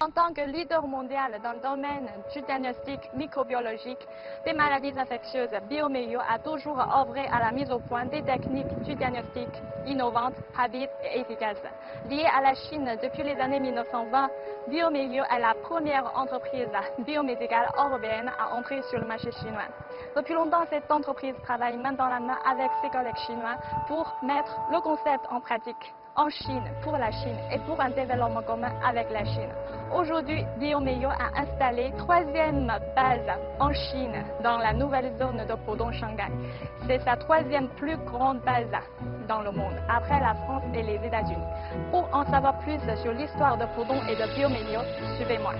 En tant que leader mondial dans le domaine du diagnostic microbiologique des maladies infectieuses, bioMérieux a toujours œuvré à la mise au point des techniques du diagnostic innovantes, rapides et efficaces. Liées à la Chine depuis les années 1920, bioMérieux est la première entreprise biomédicale européenne à entrer sur le marché chinois. Depuis longtemps, cette entreprise travaille main dans la main avec ses collègues chinois pour mettre le concept en pratique en Chine, pour la Chine et pour un développement commun avec la Chine. Aujourd'hui, bioMérieux a installé troisième base en Chine, dans la nouvelle zone de Pudong-Shanghai. C'est sa troisième plus grande base dans le monde, après la France et les États-Unis. Pour en savoir plus sur l'histoire de Pudong et de bioMérieux, suivez-moi.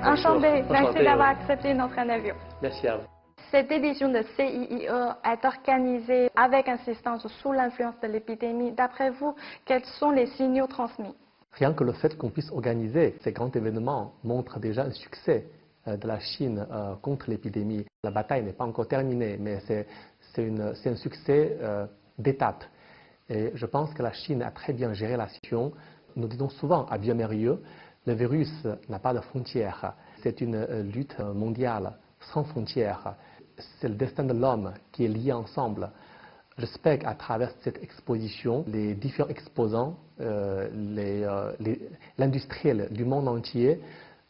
Enchanté, merci d'avoir accepté notre interview. Merci à vous. Cette édition de CIIE est organisée avec insistance sous l'influence de l'épidémie. D'après vous, quels sont les signaux transmis? Rien que le fait qu'on puisse organiser ces grands événements montre déjà un succès de la Chine contre l'épidémie. La bataille n'est pas encore terminée, mais c'est un succès d'étape. Et je pense que la Chine a très bien géré la situation. Nous disons souvent à bioMérieux, le virus n'a pas de frontières. C'est une lutte mondiale sans frontières. C'est le destin de l'homme qui est lié ensemble. J'espère qu'à travers cette exposition, les différents exposants, l'industriel du monde entier,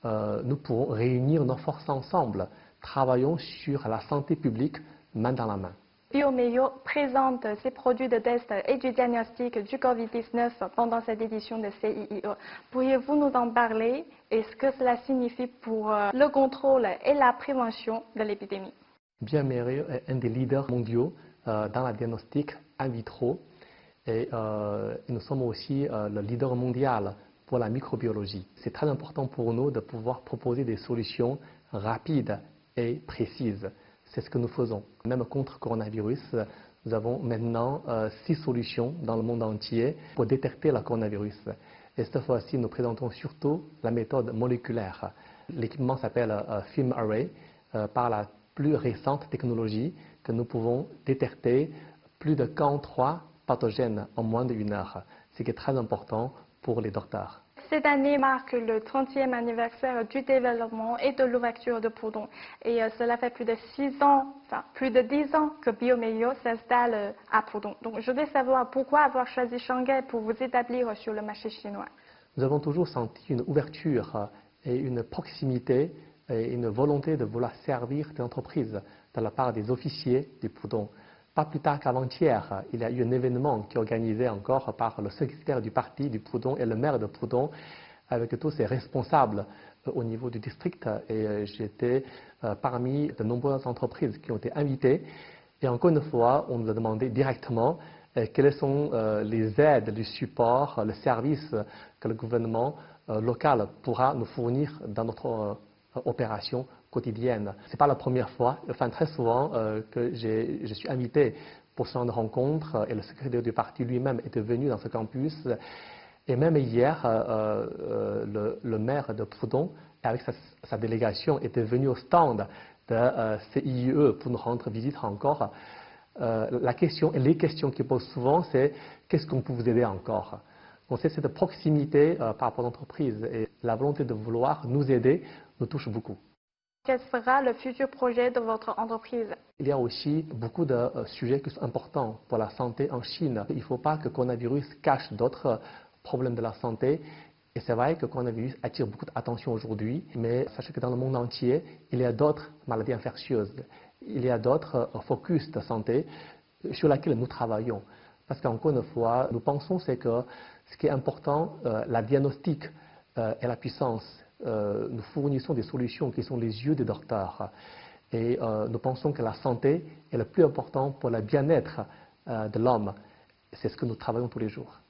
nous pourrons réunir nos forces ensemble. Travaillons sur la santé publique main dans la main. bioMérieux présente ses produits de test et du diagnostic du Covid-19 pendant cette édition de CIIE. Pourriez-vous nous en parler et ce que cela signifie pour le contrôle et la prévention de l'épidémie? bioMérieux est un des leaders mondiaux dans la diagnostic in vitro et nous sommes aussi le leader mondial pour la microbiologie. C'est très important pour nous de pouvoir proposer des solutions rapides et précises. C'est ce que nous faisons. Même contre le coronavirus, nous avons maintenant 6 solutions dans le monde entier pour détecter le coronavirus. Et cette fois-ci, nous présentons surtout la méthode moléculaire. L'équipement s'appelle FilmArray par la plus récente technologie que nous pouvons détecter plus de 43 pathogènes en moins d'1 heure, ce qui est très important pour les docteurs. Cette année marque le 30e anniversaire du développement et de l'ouverture de Pudong. Et cela fait plus de 6 ans, enfin plus de 10 ans que bioMérieux s'installe à Pudong. Donc je voudrais savoir pourquoi avoir choisi Shanghai pour vous établir sur le marché chinois. Nous avons toujours senti une ouverture et une proximité et une volonté de vouloir servir des entreprises de la part des officiers du Pudong. Pas plus tard qu'avant-hier, il y a eu un événement qui est organisé encore par le secrétaire du parti du Pudong et le maire de Pudong avec tous ses responsables au niveau du district et j'étais parmi de nombreuses entreprises qui ont été invitées et encore une fois, on nous a demandé directement quelles sont les aides, le support, le service que le gouvernement local pourra nous fournir dans notre opération quotidienne. Ce n'est pas la première fois, enfin très souvent que je suis invité pour ce genre de rencontre et le secrétaire du parti lui-même était venu dans ce campus. Et même hier, le maire de Pudong, avec sa délégation, était venu au stand de CIIE pour nous rendre visite encore. La question et les questions qu'il pose souvent, c'est qu'est-ce qu'on peut vous aider encore? Donc c'est cette proximité par rapport à l'entreprise et la volonté de vouloir nous aider nous touche beaucoup. Quel sera le futur projet de votre entreprise? Il y a aussi beaucoup de sujets qui sont importants pour la santé en Chine. Il ne faut pas que le coronavirus cache d'autres problèmes de la santé. Et c'est vrai que le coronavirus attire beaucoup d'attention aujourd'hui, mais sachez que dans le monde entier, il y a d'autres maladies infectieuses. Il y a d'autres focus de santé sur lesquels nous travaillons. Parce qu'encore une fois, nous pensons que ce qui est important, la diagnostic et la puissance. Nous fournissons des solutions qui sont les yeux des docteurs. Et nous pensons que la santé est le plus important pour le bien-être de l'homme. C'est ce que nous travaillons tous les jours.